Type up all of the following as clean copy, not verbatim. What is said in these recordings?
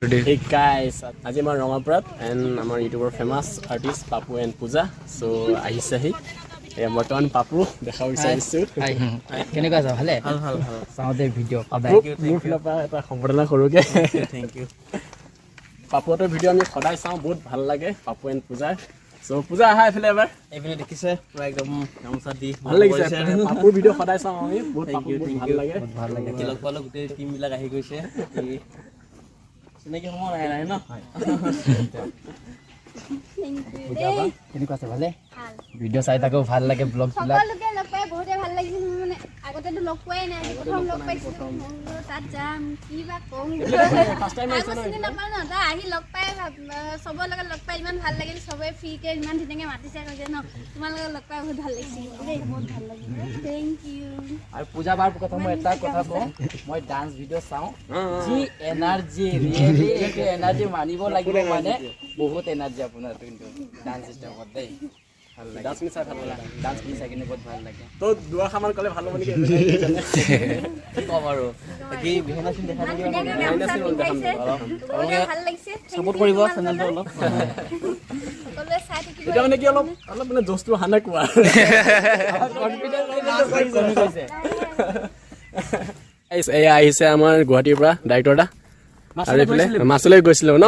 Hey guys, আজি আমাৰ ৰঙাপাৰাত and আমাৰ ইউটিউবৰ ফেমাছ আৰ্টিষ্ট পাপু এণ্ড পূজা চ' আহিছেহি বৰ্তমান পাপু দেখা বিচাৰিছোঁ কেনেকুৱা আছা ভালে ভাল ভাল ভাল চাওঁ দে ভিডিঅ' মোৰ ফালৰ পৰা এটা সম্বৰ্ধনা কৰোঁগৈ থেংক ইউ পাপুহঁতৰ ভিডিঅ' আমি সদায় চাওঁ বহুত ভাল লাগে পাপু এণ্ড পূজাৰ চ' পূজা আহা এইফালে এবাৰ এইপিনে দেখিছে পুৰা একদম গামোচা দি ভাল লাগিছে পাপুৰ ভিডিঅ' সদায় চাওঁ আমি বহুত ভাল লাগে লগ পালোঁ গোটেই টিমবিলাক আহি গৈছে চিনাকি সময় নাহে নাহে ন কেনেকুৱা আছে ভালে ভিডিঅ' চাই থাকোঁ ভাল লাগে ব্লগবিলাক সকলোকে লগ পাই বহুতে ভাল লাগিছিল মানে আগতেতো লগ পোৱাই নাই প্ৰথম লগ পাইছিলোঁ তাত যাম কি বা কম চিনি নাপাওঁ ন তাত আহি লগ পাই চবৰ লগত লগ পাই ইমান ভাল লাগিল চবে ফ্ৰীকৈ ইমান ধুনীয়াকৈ মাতিছে কৈছে ন তোমাৰ লগত লগ পাই বহুত ভাল লাগিছিল দেই বহুত ভাল লাগিল থেংক ইউ আৰু পূজা বাৰ কথা মই এটা কথা কওঁ মই ডান্স ভিডিঅ' চাওঁ যি এনাৰ্জি ৰিয়েলি এইটো এনাৰ্জি মানিব লাগিব মানে বহুত এনাৰ্জি আপোনাৰ কিন্তু ডান্স ষ্টাইলত দেই ভাল লাগে ডান্স চাই ভাল লাগে ডান্স চাই কিনে বহুত ভাল লাগে তো দুআষাৰমান ক'লে ভাল হ'ব নেকি কি ক'ম আৰু বাকী বিহেনা চিন দেখা ভাল লাগিছে ছাপোৰ্ট কৰিব চেনেলটো অলপ সকলোৱে চাই থাকিব এতিয়া মানে কি অলপ মানে জোচটো অহা নাই কোৱা এয়া আহিছে আমাৰ গুৱাহাটীৰ পৰা ডাইৰেক্টৰ দা আৰু এইফালে মাছলৈ গৈছিলোঁ ন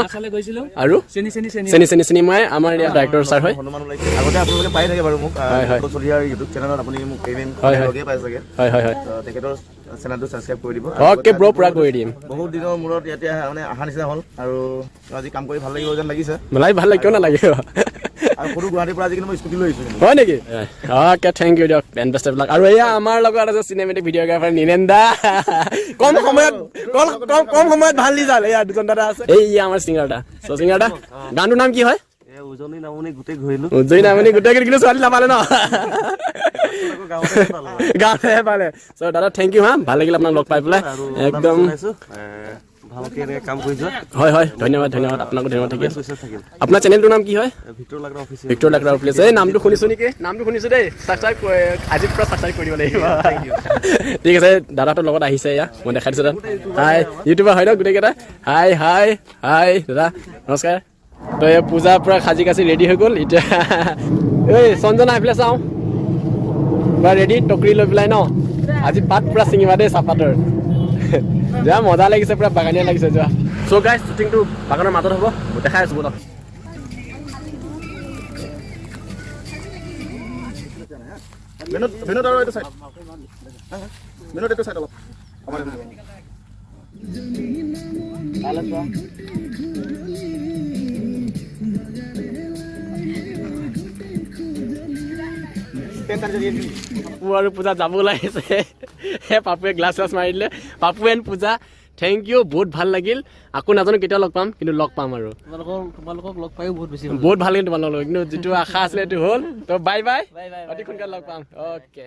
আৰু চেনি মই আমাৰ ইয়াত ডাইৰেক্টৰ ছাৰ হয় আগতে আপোনালোকে পাই থাকে বাৰু মোক হয় হয় চলিয়াৰ ইউটিউব চেনেলত আপুনি মোক পেমেণ্ট লগে পাই চাগে হয় হয় হয় তেখেতৰ চেনেলটো ছাবস্ক্ৰাইব কৰি দিব অ'কে ব্ৰ' পুৰা কৰি দিম বহুত দিনৰ মূৰত ইয়াতে মানে অহা নিচিনা হ'ল আৰু আজি কাম কৰি ভাল লাগিব যেন লাগিছে ভাল লাগে কিয় নালাগে আৰু সৰু গুৱাহাটীৰ পৰা আজি কিন্তু মই স্কুটি লৈ আহিছোঁ হয় নেকি অ'কে থেংক ইউ দিয়ক বেণ্ড বেষ্টাৰবিলাক আৰু এয়া আমাৰ লগত আছে চিনেমেটিক ভিডিঅ'গ্ৰাফাৰ নীলেন দা কম সময়ত ভাল ৰিজাল্ট এয়া দুজন দাদা আছে এই আমাৰ ছিংগাৰ দা চ' ছিংগাৰ দা গানটোৰ নাম কি হয় উজনি নামনি গোটেই ঘূৰিলোঁ উজ্জয়িনী নামনি গোটেই কিন্তু ছোৱালী নাপালে ন গাঁৱতে পালে চ' দাদা থেংক ইউ হা ভাল লাগিল আপোনাক লগ পাই পেলাই একদম ভালকৈ এনেকৈ কাম কৰি যোৱা হয় হয় ধন্যবাদ আপোনাকো ধন্যবাদ থাকিল আপোনাৰ চেনেলটোৰ নাম কি হয় ভিক্টৰ লাকৰা অফিচিয়েল এই নামটো শুনিছোঁ নেকি নামটো শুনিছোঁ দেই ছাবস্ক্ৰাইব আজিৰ পৰা ছাবস্ক্ৰাইব কৰিব লাগিব ঠিক আছে দাদাটোৰ লগত আহিছে এয়া মই দেখাই দিছোঁ তাত হাই ইউটিউবাৰ হয় ন গোটেইকেইটা হাই হাই হাই দাদা নমস্কাৰ তো এই পূজাৰ পৰা সাজি কাচি ৰেডি হৈ গ'ল এতিয়া এই সঞ্জনা এইফালে চাওঁ পুৰা ৰেডি টকৰি লৈ পেলাই ন আজি পাত পুৰা ছিঙিবা দেই চাহপাতৰ যোৱা মজা লাগিছে পুৰা বাগানীয়া লাগিছে যোৱা চ' গাইজ শ্বুটিংটো বাগানৰ মাজত হ'ব দেখাই আছোঁ বলক মেনুত আৰু এইটো চাইড মেনুত এইটো চাইড অলপ পাপু আৰু পূজা যাব ওলাইছে সেই পাপুৱে গ্লাছ মাৰি দিলে পাপু এণ্ড পূজা থেংক ইউ বহুত ভাল লাগিল আকৌ নাজানো কেতিয়া লগ পাম কিন্তু লগ পাম আৰু তোমালোকক লগ পায়ো বহুত বেছি বহুত ভাল লাগিল তোমালোকৰ কিন্তু যিটো আশা আছিলে সেইটো হ'ল ত' বাই বাই অতি সোনকালে লগ পাম অ'কে